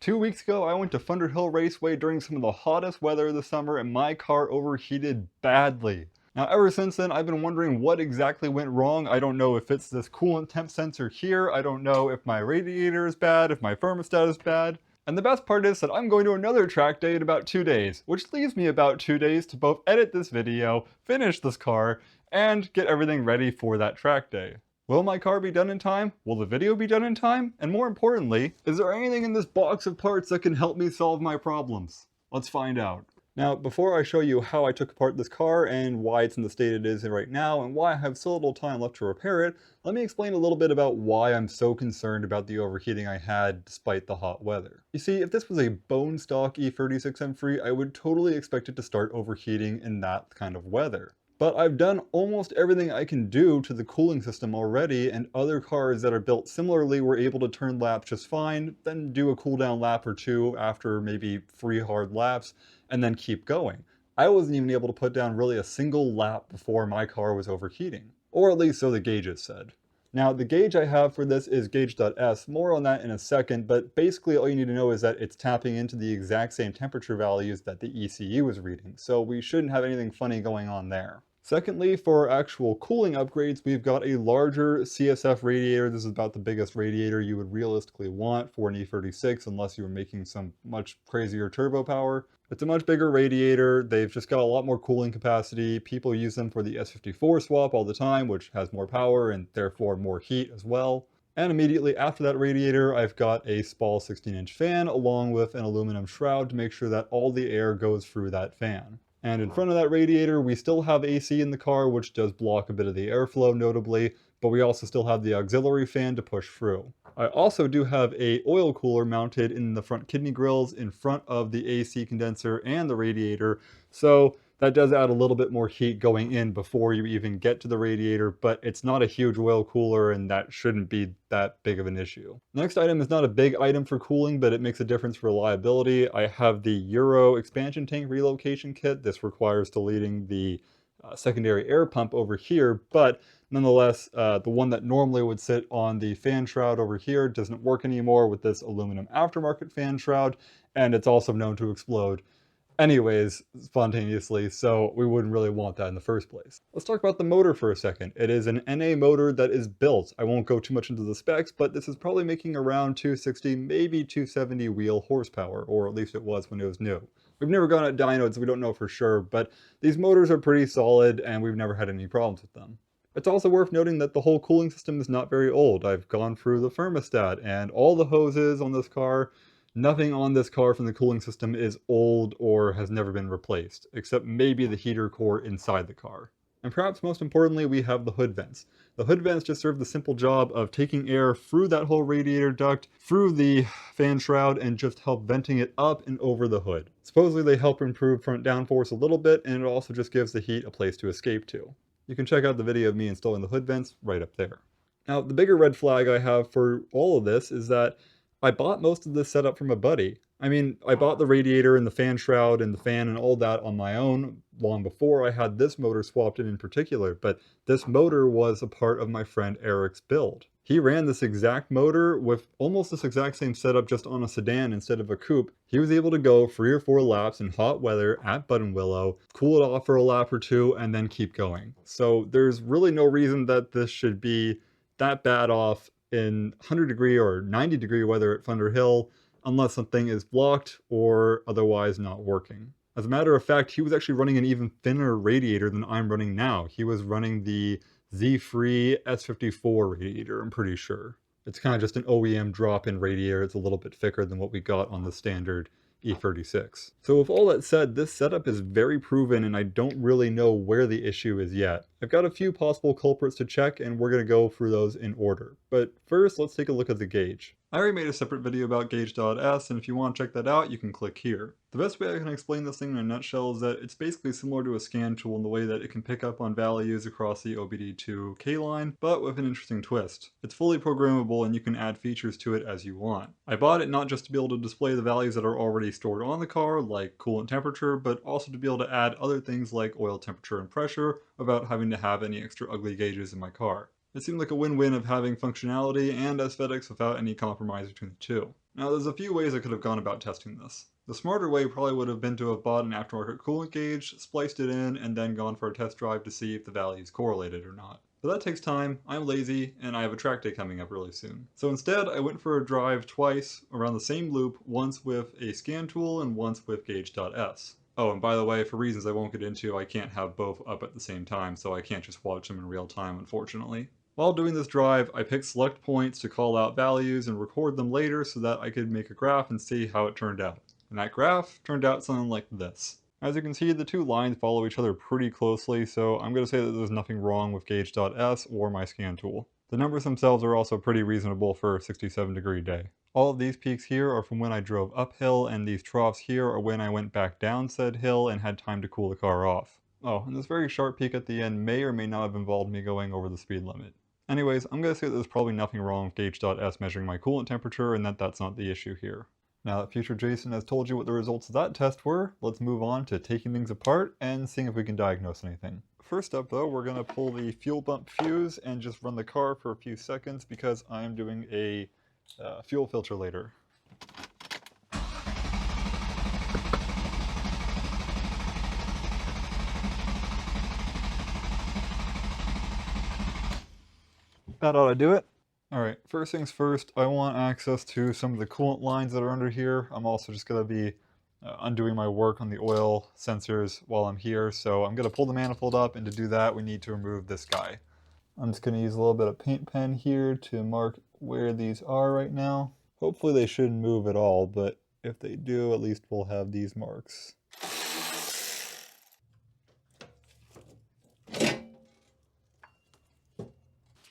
2 weeks ago, I went to Thunder Hill Raceway during some of the hottest weather of the summer and my car overheated badly. Now, ever since then, I've been wondering what exactly went wrong. I don't know if it's this coolant temp sensor here. I don't know if my radiator is bad, if my thermostat is bad. And the best part is that I'm going to another track day in about 2 days, which leaves me about 2 days to both edit this video, finish this car, and get everything ready for that track day. Will my car be done in time? Will the video be done in time? And more importantly, is there anything in this box of parts that can help me solve my problems? Let's find out. Now, before I show you how I took apart this car and why it's in the state it is in right now and why I have so little time left to repair it, let me explain a little bit about why I'm so concerned about the overheating I had despite the hot weather. You see, if this was a bone stock E36 M3, I would totally expect it to start overheating in that kind of weather. But I've done almost everything I can do to the cooling system already, and other cars that are built similarly were able to turn laps just fine, then do a cool down lap or two after maybe 3 hard laps, and then keep going. I wasn't even able to put down really a single lap before my car was overheating. Or at least so the gauges said. Now, the gauge I have for this is gauge.s, more on that in a second, but basically all you need to know is that it's tapping into the exact same temperature values that the ECU is reading, so we shouldn't have anything funny going on there. Secondly, for actual cooling upgrades, we've got a larger CSF radiator. This is about the biggest radiator you would realistically want for an E36 unless you were making some much crazier turbo power. It's a much bigger radiator. They've just got a lot more cooling capacity. People use them for the S54 swap all the time, which has more power and therefore more heat as well. And immediately after that radiator, I've got a small 16-inch fan along with an aluminum shroud to make sure that all the air goes through that fan. And in front of that radiator, we still have AC in the car, which does block a bit of the airflow notably, but we also still have the auxiliary fan to push through. I also do have a oil cooler mounted in the front kidney grills in front of the AC condenser and the radiator, so that does add a little bit more heat going in before you even get to the radiator, but it's not a huge oil cooler and that shouldn't be that big of an issue. Next item is not a big item for cooling, but it makes a difference for reliability. I have the Euro expansion tank relocation kit. This requires deleting the secondary air pump over here, but nonetheless, the one that normally would sit on the fan shroud over here doesn't work anymore with this aluminum aftermarket fan shroud, and it's also known to explode anyways, spontaneously, so we wouldn't really want that in the first place. Let's talk about the motor for a second. It is an NA motor that is built. I won't go too much into the specs, but this is probably making around 260, maybe 270 wheel horsepower, or at least it was when it was new. We've never gone at dynoed, so we don't know for sure, but these motors are pretty solid and we've never had any problems with them. It's also worth noting that the whole cooling system is not very old. I've gone through the thermostat and all the hoses on this car. Nothing on this car from the cooling system is old or has never been replaced, except maybe the heater core inside the car. And perhaps most importantly, we have the hood vents. The hood vents just serve the simple job of taking air through that whole radiator duct, through the fan shroud, and just help venting it up and over the hood. Supposedly they help improve front downforce a little bit, and it also just gives the heat a place to escape to. You can check out the video of me installing the hood vents right up there. Now, the bigger red flag I have for all of this is that I bought most of this setup from a buddy. I mean, I bought the radiator and the fan shroud and the fan and all that on my own long before I had this motor swapped in particular, but this motor was a part of my friend Eric's build. He ran this exact motor with almost this exact same setup just on a sedan instead of a coupe. He was able to go 3 or 4 laps in hot weather at Button Willow, cool it off for a lap or two, and then keep going. So there's really no reason that this should be that bad off in 100-degree or 90-degree weather at Thunder Hill unless something is blocked or otherwise not working. As a matter of fact, he was actually running an even thinner radiator than I'm running now. He was running the Z3 S54 radiator, I'm pretty sure. It's kind of just an OEM drop-in radiator. It's a little bit thicker than what we got on the standard E36. So with all that said, this setup is very proven and I don't really know where the issue is yet. I've got a few possible culprits to check and we're going to go through those in order. But first, let's take a look at the gauge. I already made a separate video about gauge.s, and if you want to check that out, you can click here. The best way I can explain this thing in a nutshell is that it's basically similar to a scan tool in the way that it can pick up on values across the OBD2K line, but with an interesting twist. It's fully programmable and you can add features to it as you want. I bought it not just to be able to display the values that are already stored on the car, like coolant temperature, but also to be able to add other things like oil temperature and pressure without having to have any extra ugly gauges in my car. It seemed like a win-win of having functionality and aesthetics without any compromise between the two. Now there's a few ways I could have gone about testing this. The smarter way probably would have been to have bought an aftermarket coolant gauge, spliced it in, and then gone for a test drive to see if the values correlated or not. But that takes time, I'm lazy, and I have a track day coming up really soon. So instead, I went for a drive twice around the same loop, once with a scan tool and once with gauge.s. Oh, and by the way, for reasons I won't get into, I can't have both up at the same time, so I can't just watch them in real time, unfortunately. While doing this drive, I picked select points to call out values and record them later so that I could make a graph and see how it turned out. And that graph turned out something like this. As you can see, the two lines follow each other pretty closely, so I'm going to say that there's nothing wrong with gauge.s or my scan tool. The numbers themselves are also pretty reasonable for a 67-degree day. All of these peaks here are from when I drove uphill, and these troughs here are when I went back down said hill and had time to cool the car off. Oh, and this very sharp peak at the end may or may not have involved me going over the speed limit. Anyways, I'm going to say that there's probably nothing wrong with gauge.s measuring my coolant temperature and that that's not the issue here. Now that future Jason has told you what the results of that test were, let's move on to taking things apart and seeing if we can diagnose anything. First up though, we're going to pull the fuel bump fuse and just run the car for a few seconds because I am doing a fuel filter later. That ought to do it. Alright, first things first, I want access to some of the coolant lines that are under here. I'm also just going to be undoing my work on the oil sensors while I'm here, so I'm going to pull the manifold up, and to do that we need to remove this guy. I'm just going to use a little bit of paint pen here to mark where these are right now. Hopefully they shouldn't move at all, but if they do, at least we'll have these marks.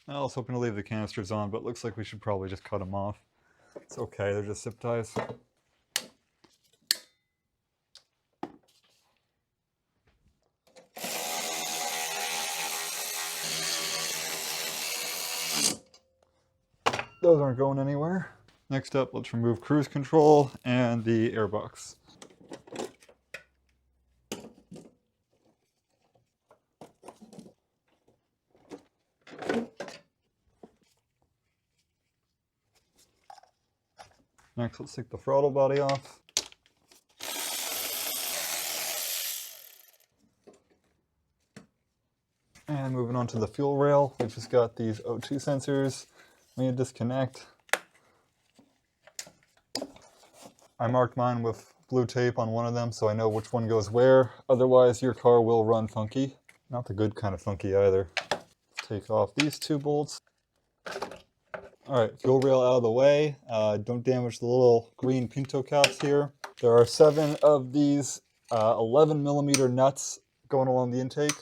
I was hoping to leave the canisters on, but it looks like we should probably just cut them off. It's okay, they're just zip ties. Those aren't going anywhere. Next up, let's remove cruise control and the airbox. Next, let's take the throttle body off. And moving on to the fuel rail, we've just got these O2 sensors. We need to disconnect. I marked mine with blue tape on one of them so I know which one goes where. Otherwise, your car will run funky. Not the good kind of funky either. Let's take off these two bolts. Alright, fuel rail out of the way. Don't damage the little green pinto caps here. There are 7 of these 11mm nuts going along the intake.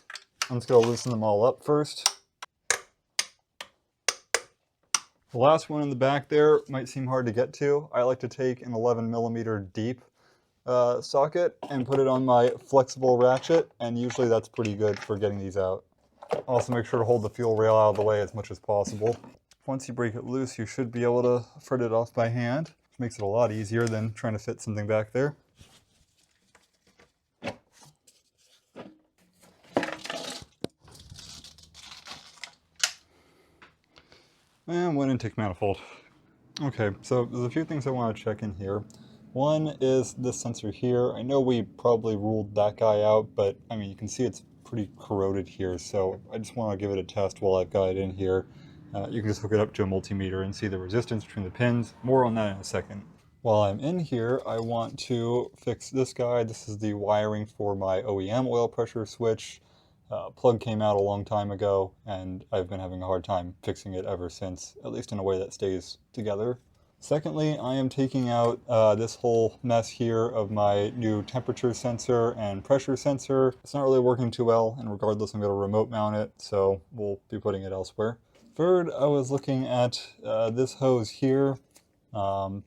I'm just going to loosen them all up first. The last one in the back there might seem hard to get to. I like to take an 11mm deep socket and put it on my flexible ratchet, and usually that's pretty good for getting these out. Also make sure to hold the fuel rail out of the way as much as possible. Once you break it loose, you should be able to fret it off by hand, which makes it a lot easier than trying to fit something back there. And one intake manifold. Okay, so there's a few things I want to check in here. One is this sensor here. I know we probably ruled that guy out, but I mean, you can see it's pretty corroded here, so I just want to give it a test while I've got it in here. You can just hook it up to a multimeter and see the resistance between the pins. More on that in a second. While I'm in here, I want to fix this guy. This is the wiring for my OEM oil pressure switch. Plug came out a long time ago, and I've been having a hard time fixing it ever since, at least in a way that stays together. Secondly, I am taking out this whole mess here of my new temperature sensor and pressure sensor. It's not really working too well, and regardless, I'm going to remote mount it, so we'll be putting it elsewhere. Third, I was looking at this hose here.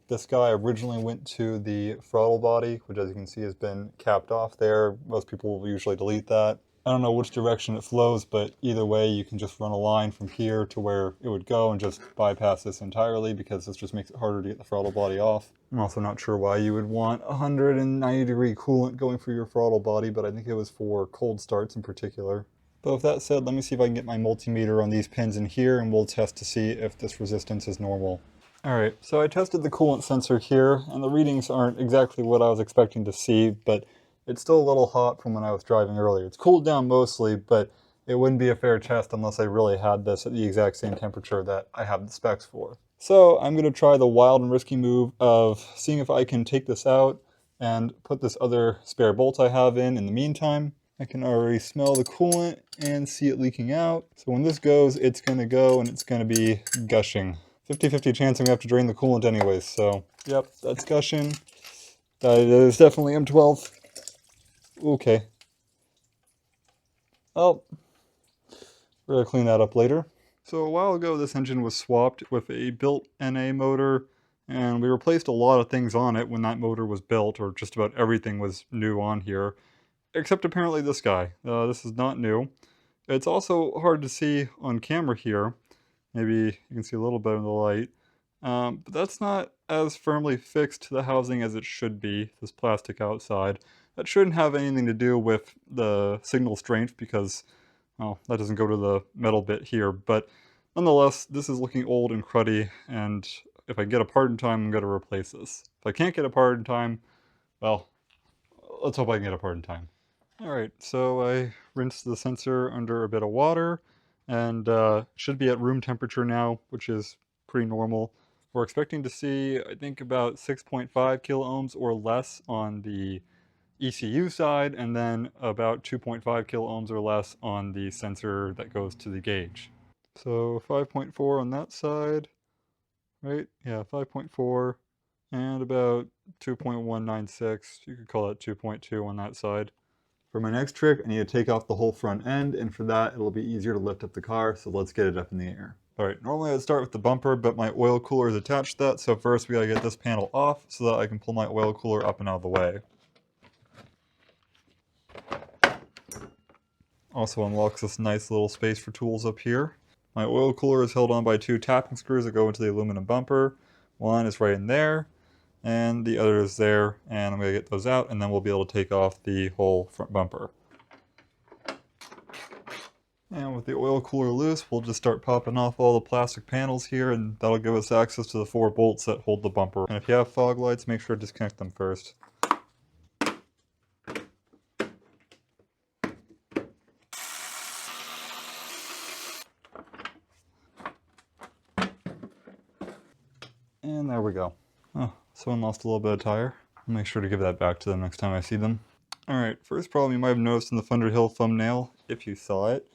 This guy originally went to the throttle body, which as you can see has been capped off there. Most people will usually delete that. I don't know which direction it flows, but either way you can just run a line from here to where it would go and just bypass this entirely, because this just makes it harder to get the throttle body off. I'm also not sure why you would want 190-degree coolant going through your throttle body, but I think it was for cold starts in particular. But with that said, let me see if I can get my multimeter on these pins in here, and we'll test to see if this resistance is normal. Alright, so I tested the coolant sensor here, and the readings aren't exactly what I was expecting to see, but it's still a little hot from when I was driving earlier. It's cooled down mostly, but it wouldn't be a fair test unless I really had this at the exact same temperature that I have the specs for. So I'm going to try the wild and risky move of seeing if I can take this out and put this other spare bolt I have in the meantime. I can already smell the coolant and see it leaking out. So when this goes, it's going to go and it's going to be gushing. 50-50 chance I'm going to have to drain the coolant anyways, so yep, that's gushing. That is definitely M12. Okay. Oh, we're going to clean that up later. So a while ago this engine was swapped with a built NA motor, and we replaced a lot of things on it when that motor was built, or just about everything was new on here, except apparently this guy. This is not new. It's also hard to see on camera here. Maybe you can see a little bit in the light. But that's not as firmly fixed to the housing as it should be, this plastic outside. That shouldn't have anything to do with the signal strength because, well, that doesn't go to the metal bit here. But nonetheless, this is looking old and cruddy, and if I get a part in time, I'm going to replace this. If I can't get a part in time, well, let's hope I can get a part in time. Alright, so I rinsed the sensor under a bit of water, and should be at room temperature now, which is pretty normal. We're expecting to see, I think, about 6.5 kiloohms or less on the ECU side, and then about 2.5 kiloohms or less on the sensor that goes to the gauge. So 5.4 on that side, right? Yeah, 5.4, and about 2.196. You could call that 2.2 on that side. For my next trick, I need to take off the whole front end, and for that, it'll be easier to lift up the car, so let's get it up in the air. Alright, normally I'd start with the bumper, but my oil cooler is attached to that, so first we gotta get this panel off so that I can pull my oil cooler up and out of the way. Also unlocks this nice little space for tools up here. My oil cooler is held on by two tapping screws that go into the aluminum bumper. One is right in there, and the other is there, and I'm gonna get those out, and then we'll be able to take off the whole front bumper. And with the oil cooler loose, we'll just start popping off all the plastic panels here, and that'll give us access to the 4 bolts that hold the bumper. And if you have fog lights, make sure to disconnect them first. And there we go. Oh, someone lost a little bit of tire. I'll make sure to give that back to them next time I see them. Alright, first problem you might have noticed in the Thunderhill thumbnail, if you saw it,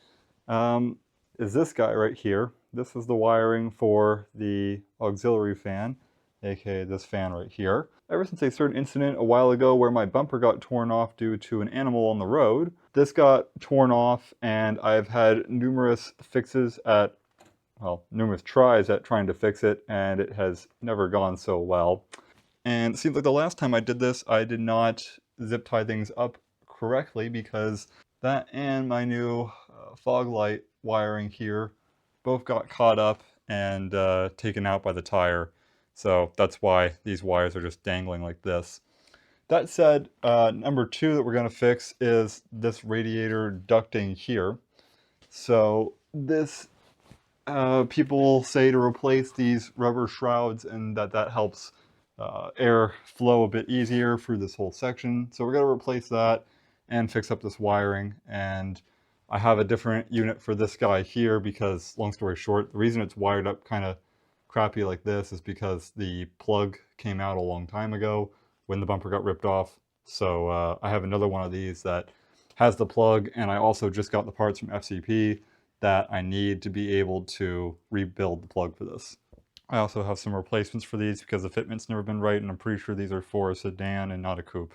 is this guy right here. This is the wiring for the auxiliary fan, aka this fan right here. Ever since a certain incident a while ago where my bumper got torn off due to an animal on the road, this got torn off, and I've had numerous fixes at, well, numerous tries at trying to fix it, and it has never gone so well. And it seems like the last time I did this, I did not zip tie things up correctly because that and my new fog light wiring here both got caught up and taken out by the tire. So that's why these wires are just dangling like this. That said, number 2 that we're going to fix is this radiator ducting here. So this, people say to replace these rubber shrouds, and that helps air flow a bit easier through this whole section. So we're going to replace that and fix up this wiring. And I have a different unit for this guy here because, long story short, the reason it's wired up kind of crappy like this is because the plug came out a long time ago when the bumper got ripped off. So I have another one of these that has the plug, and I also just got the parts from FCP that I need to be able to rebuild the plug for this. I also have some replacements for these because the fitment's never been right, and I'm pretty sure these are for a sedan and not a coupe.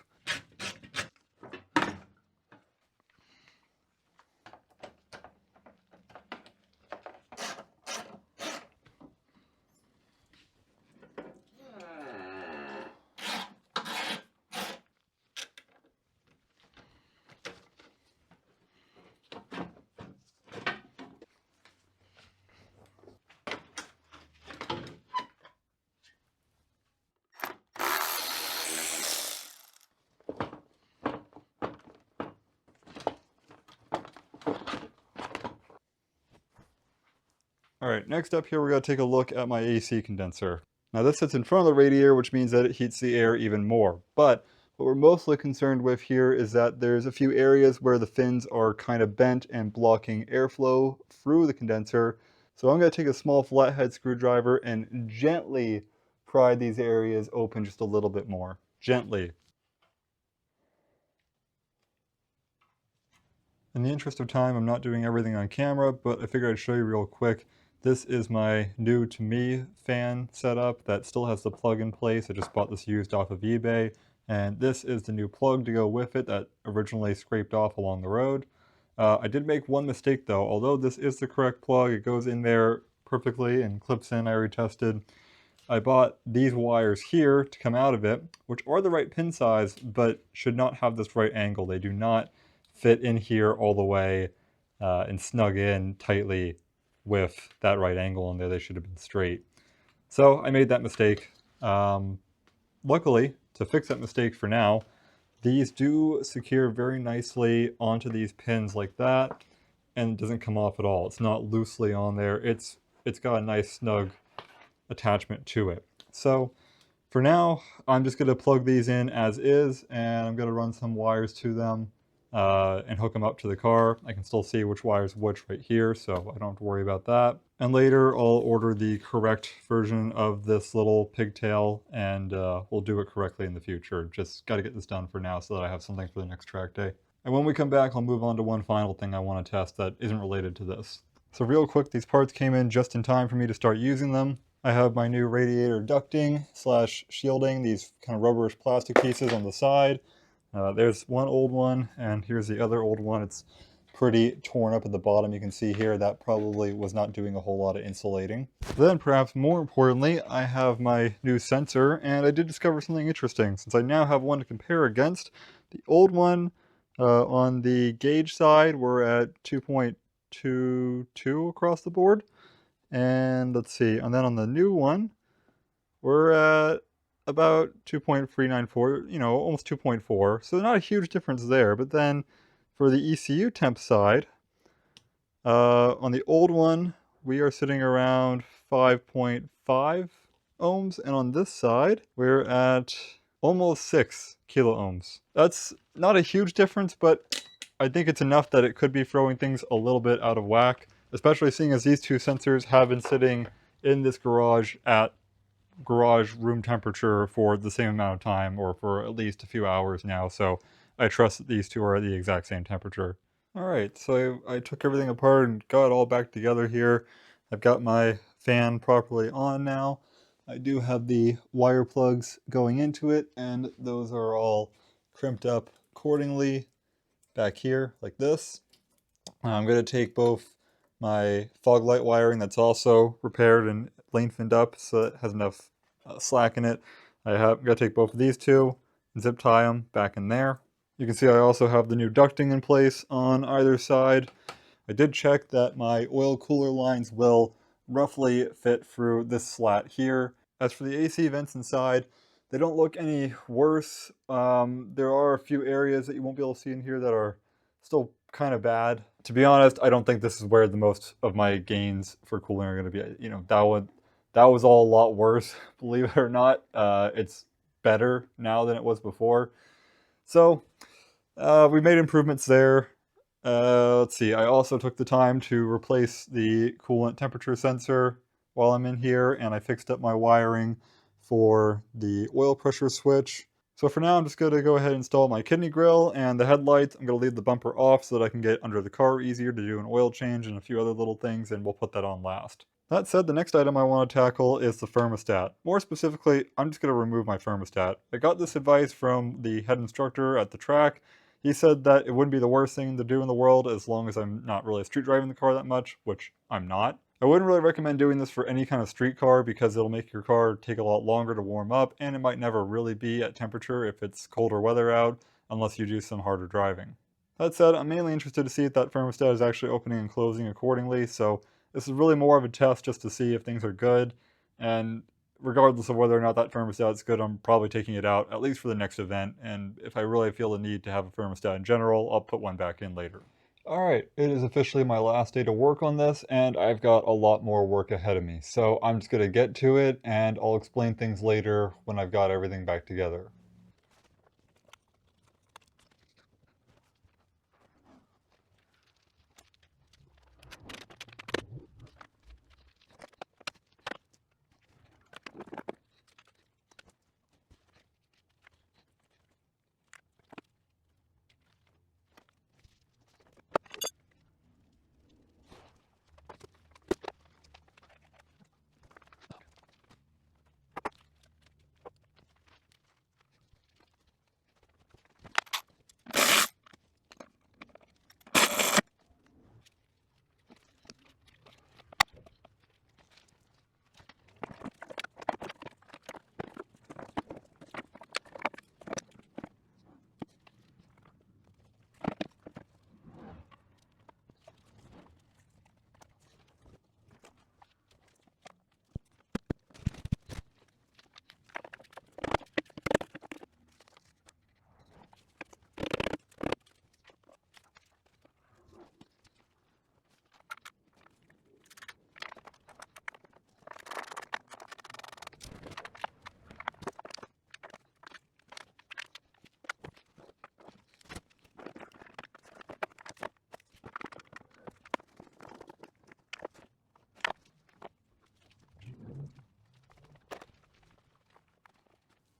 Alright, next up here we're going to take a look at my AC condenser. Now this sits in front of the radiator, which means that it heats the air even more. But what we're mostly concerned with here is that there's a few areas where the fins are kind of bent and blocking airflow through the condenser. So I'm going to take a small flathead screwdriver and gently pry these areas open just a little bit more. Gently. In the interest of time, I'm not doing everything on camera, but I figured I'd show you real quick. This is my new to me fan setup that still has the plug in place. I just bought this used off of eBay. And this is the new plug to go with it that originally scraped off along the road. I did make one mistake though. Although this is the correct plug, it goes in there perfectly and clips in, I retested. I bought these wires here to come out of it, which are the right pin size, but should not have this right angle. They do not fit in here all the way and snug in tightly with that right angle in there. They should have been straight. So I made that mistake. Luckily, to fix that mistake for now, these do secure very nicely onto these pins like that, and it doesn't come off at all. It's not loosely on there. It's got a nice snug attachment to it. So for now, I'm just going to plug these in as is, and I'm going to run some wires to them and hook them up to the car. I can still see which wire's which right here, so I don't have to worry about that. And later, I'll order the correct version of this little pigtail, and we'll do it correctly in the future. Just got to get this done for now so that I have something for the next track day. And when we come back, I'll move on to one final thing I want to test that isn't related to this. So real quick, these parts came in just in time for me to start using them. I have my new radiator ducting slash shielding, these kind of rubberish plastic pieces on the side. There's one old one, and here's the other old one. It's pretty torn up at the bottom. You can see here that probably was not doing a whole lot of insulating. Then, perhaps more importantly, I have my new sensor, and I did discover something interesting, since I now have one to compare against. The old one, on the gauge side, we're at 2.22 across the board. And let's see, and then on the new one, we're at about 2.394, you know, almost 2.4. So not a huge difference there. But then for the ECU temp side, on the old one, we are sitting around 5.5 ohms. And on this side, we're at almost 6 kilo ohms. That's not a huge difference, but I think it's enough that it could be throwing things a little bit out of whack, especially seeing as these two sensors have been sitting in this garage at garage room temperature for the same amount of time, or for at least a few hours now, so I trust that these two are at the exact same temperature. Alright, so I took everything apart and got it all back together here. I've got my fan properly on now. I do have the wire plugs going into it, and those are all crimped up accordingly back here like this. I'm going to take both my fog light wiring that's also repaired and lengthened up so it has enough slack in it. I'm going to take both of these two and zip tie them back in there. You can see I also have the new ducting in place on either side. I did check that my oil cooler lines will roughly fit through this slat here. As for the AC vents inside, they don't look any worse. There are a few areas that you won't be able to see in here that are still kind of bad. To be honest, I don't think this is where the most of my gains for cooling are going to be. You know, that was all a lot worse, believe it or not. It's better now than it was before. So we made improvements there. Let's see, I also took the time to replace the coolant temperature sensor while I'm in here, and I fixed up my wiring for the oil pressure switch. So for now, I'm just going to go ahead and install my kidney grill and the headlights. I'm going to leave the bumper off so that I can get under the car easier to do an oil change and a few other little things, and we'll put that on last. That said, the next item I want to tackle is the thermostat. More specifically, I'm just going to remove my thermostat. I got this advice from the head instructor at the track. He said that it wouldn't be the worst thing to do in the world as long as I'm not really street driving the car that much, which I'm not. I wouldn't really recommend doing this for any kind of street car because it'll make your car take a lot longer to warm up, and it might never really be at temperature if it's colder weather out, unless you do some harder driving. That said, I'm mainly interested to see if that thermostat is actually opening and closing accordingly, so this is really more of a test just to see if things are good, and regardless of whether or not that thermostat is good, I'm probably taking it out, at least for the next event, and if I really feel the need to have a thermostat in general, I'll put one back in later. Alright, it is officially my last day to work on this, and I've got a lot more work ahead of me. So I'm just gonna get to it, and I'll explain things later when I've got everything back together.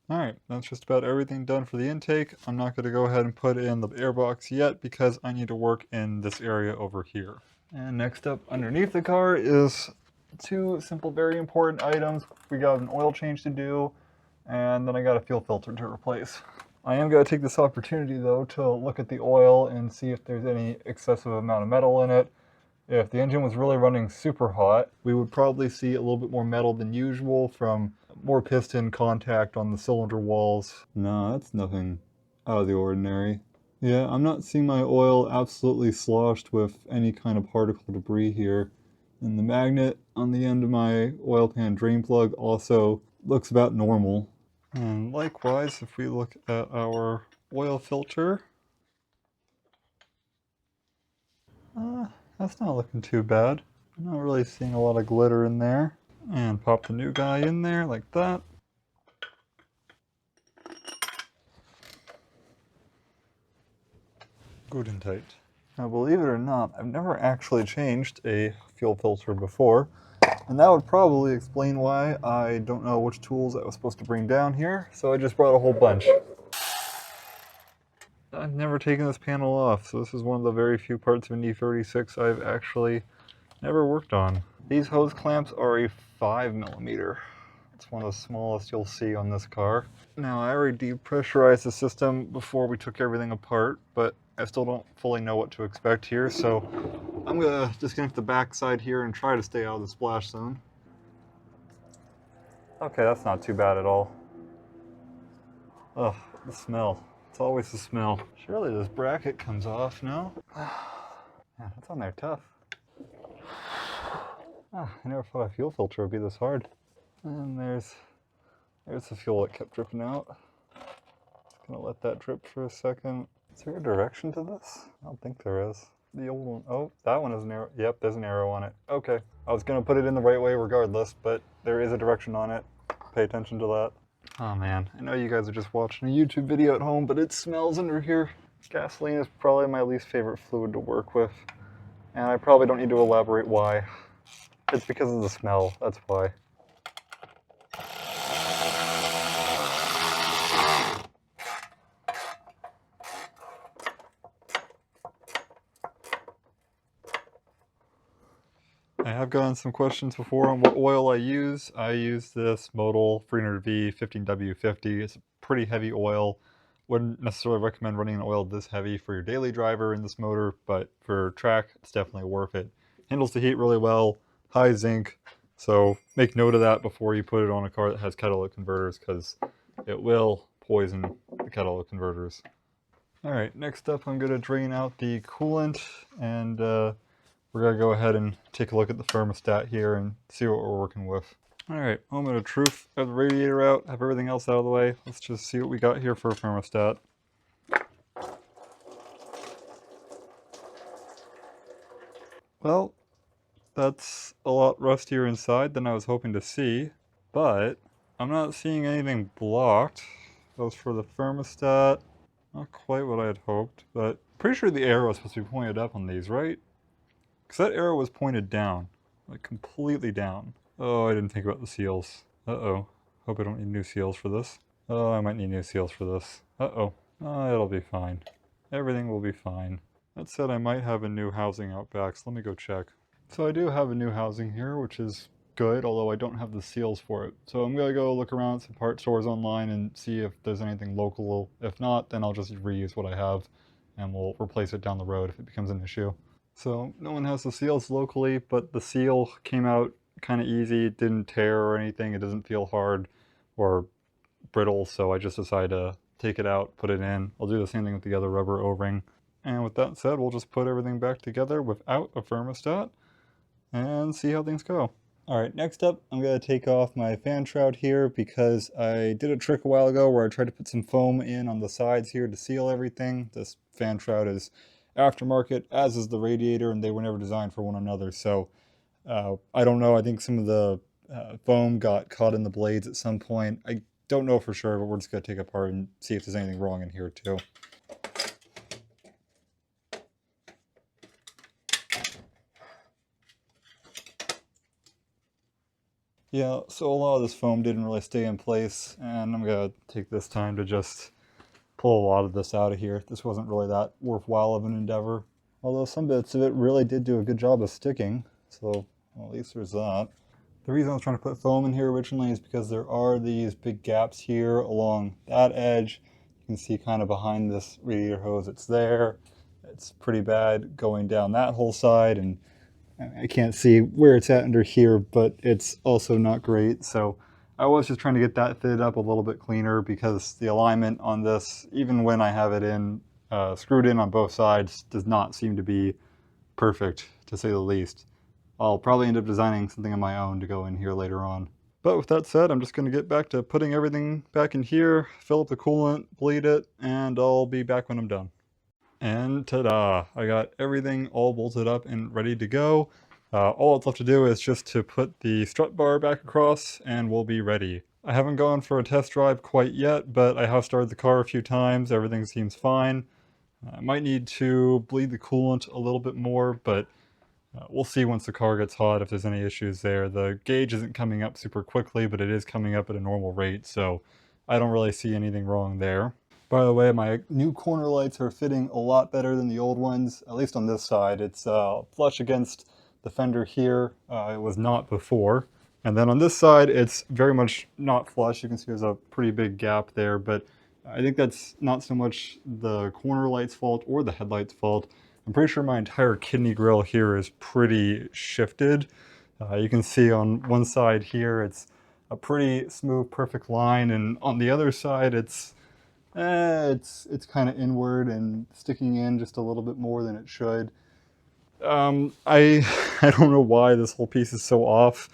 Alright, that's just about everything done for the intake. I'm not going to go ahead and put in the air box yet because I need to work in this area over here. And next up underneath the car is two simple, very important items. We got an oil change to do, and then I got a fuel filter to replace. I am going to take this opportunity though to look at the oil and see if there's any excessive amount of metal in it. If the engine was really running super hot, we would probably see a little bit more metal than usual from more piston contact on the cylinder walls. No, that's nothing out of the ordinary. Yeah, I'm not seeing my oil absolutely sloshed with any kind of particle debris here. And the magnet on the end of my oil pan drain plug also looks about normal. And likewise, if we look at our oil filter, that's not looking too bad. I'm not really seeing a lot of glitter in there. And pop the new guy in there like that. Good and tight. Now believe it or not, I've never actually changed a fuel filter before. And that would probably explain why I don't know which tools I was supposed to bring down here. So I just brought a whole bunch. I've never taken this panel off, so this is one of the very few parts of an E36 I've actually never worked on. These hose clamps are a 5mm. It's one of the smallest you'll see on this car. Now, I already depressurized the system before we took everything apart, but I still don't fully know what to expect here, so I'm gonna disconnect the back side here and try to stay out of the splash zone. Okay, that's not too bad at all. Ugh, the smell. It's always the smell. Surely this bracket comes off, no? Yeah, that's on there tough. Ah, I never thought a fuel filter would be this hard. And there's the fuel that kept dripping out. Just gonna let that drip for a second. Is there a direction to this? I don't think there is. The old one, oh, that one is an arrow. Yep, there's an arrow on it. Okay, I was gonna put it in the right way regardless, but there is a direction on it. Pay attention to that. Oh man, I know you guys are just watching a YouTube video at home, but it smells under here. Gasoline is probably my least favorite fluid to work with, and I probably don't need to elaborate why. It's because of the smell, that's why. I have gotten some questions before on what oil I use. I use this Modal 300V 15W50. It's a pretty heavy oil. Wouldn't necessarily recommend running an oil this heavy for your daily driver in this motor, but for track, it's definitely worth it. Handles the heat really well, high zinc, so make note of that before you put it on a car that has catalytic converters, because it will poison the catalytic converters. Alright, next up I'm going to drain out the coolant, and we're going to go ahead and take a look at the thermostat here and see what we're working with. Alright, moment of truth. Have the radiator out, have everything else out of the way. Let's just see what we got here for a thermostat. Well, that's a lot rustier inside than I was hoping to see, but I'm not seeing anything blocked. As for the thermostat, not quite what I had hoped, but pretty sure the arrow was supposed to be pointed up on these, right? Because that arrow was pointed down, like completely down. Oh, I didn't think about the seals. Uh-oh. Hope I don't need new seals for this. Oh, I might need new seals for this. Uh-oh. Oh, it'll be fine. Everything will be fine. That said, I might have a new housing out back, so let me go check. So I do have a new housing here, which is good, although I don't have the seals for it. So I'm gonna go look around at some part stores online and see if there's anything local. If not, then I'll just reuse what I have and we'll replace it down the road if it becomes an issue. So no one has the seals locally, but the seal came out kind of easy. It didn't tear or anything. It doesn't feel hard or brittle, so I just decided to take it out, put it in. I'll do the same thing with the other rubber O-ring. And with that said, we'll just put everything back together without a thermostat and see how things go. Alright, next up, I'm going to take off my fan shroud here because I did a trick a while ago where I tried to put some foam in on the sides here to seal everything. This fan shroud is aftermarket, as is the radiator, and they were never designed for one another. So I don't know, I think some of the foam got caught in the blades at some point. I don't know for sure, but we're just going to take it apart and see if there's anything wrong in here too. Yeah, so a lot of this foam didn't really stay in place, and I'm going to take this time to just pull a lot of this out of here. This wasn't really that worthwhile of an endeavor. Although some bits of it really did do a good job of sticking, so well, at least there's that. The reason I was trying to put foam in here originally is because there are these big gaps here along that edge. You can see kind of behind this radiator hose, it's there. It's pretty bad going down that whole side, and I can't see where it's at under here, but it's also not great. So I was just trying to get that fitted up a little bit cleaner because the alignment on this, even when I have it in, screwed in on both sides, does not seem to be perfect, to say the least. I'll probably end up designing something of my own to go in here later on. But with that said, I'm just going to get back to putting everything back in here, fill up the coolant, bleed it, and I'll be back when I'm done. And ta-da! I got everything all bolted up and ready to go. All it's left to do is just to put the strut bar back across and we'll be ready. I haven't gone for a test drive quite yet, but I have started the car a few times. Everything seems fine. I might need to bleed the coolant a little bit more, but we'll see once the car gets hot if there's any issues there. The gauge isn't coming up super quickly, but it is coming up at a normal rate, so I don't really see anything wrong there. By the way, my new corner lights are fitting a lot better than the old ones, at least on this side. It's flush against the fender here. It was not before. And then on this side, it's very much not flush. You can see there's a pretty big gap there, but I think that's not so much the corner light's fault or the headlight's fault. I'm pretty sure my entire kidney grille here is pretty shifted. You can see on one side here, it's a pretty smooth, perfect line, and on the other side, it's kind of inward and sticking in just a little bit more than it should. I I don't know why this whole piece is so off.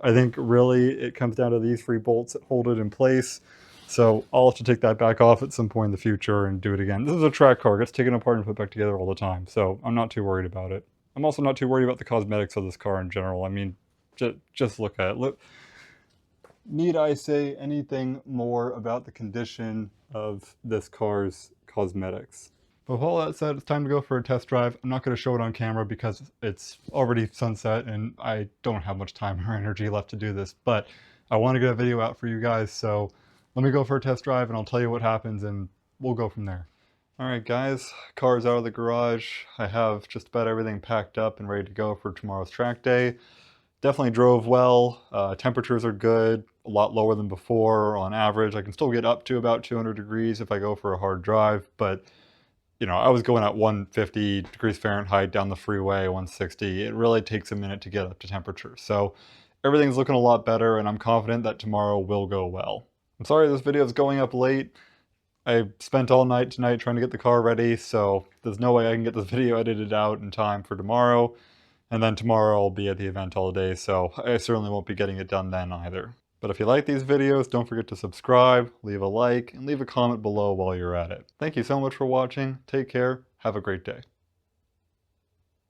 I think really it comes down to these three bolts that hold it in place. So I'll have to take that back off at some point in the future and do it again. This is a track car. It gets taken apart and put back together all the time. So I'm not too worried about it. I'm also not too worried about the cosmetics of this car in general. I mean, just look at it. Need I say anything more about the condition of this car's cosmetics? But with all that said, it's time to go for a test drive. I'm not going to show it on camera because it's already sunset and I don't have much time or energy left to do this, but I want to get a video out for you guys, so let me go for a test drive and I'll tell you what happens and we'll go from there. Alright guys, car's out of the garage. I have just about everything packed up and ready to go for tomorrow's track day. Definitely drove well. Temperatures are good, a lot lower than before on average. I can still get up to about 200 degrees if I go for a hard drive, but you know, I was going at 150 degrees Fahrenheit down the freeway, 160. It really takes a minute to get up to temperature. So everything's looking a lot better and I'm confident that tomorrow will go well. I'm sorry this video is going up late. I spent all night tonight trying to get the car ready, so there's no way I can get this video edited out in time for tomorrow. And then tomorrow I'll be at the event all day, so I certainly won't be getting it done then either. But if you like these videos, don't forget to subscribe, leave a like, and leave a comment below while you're at it. Thank you so much for watching, take care, have a great day.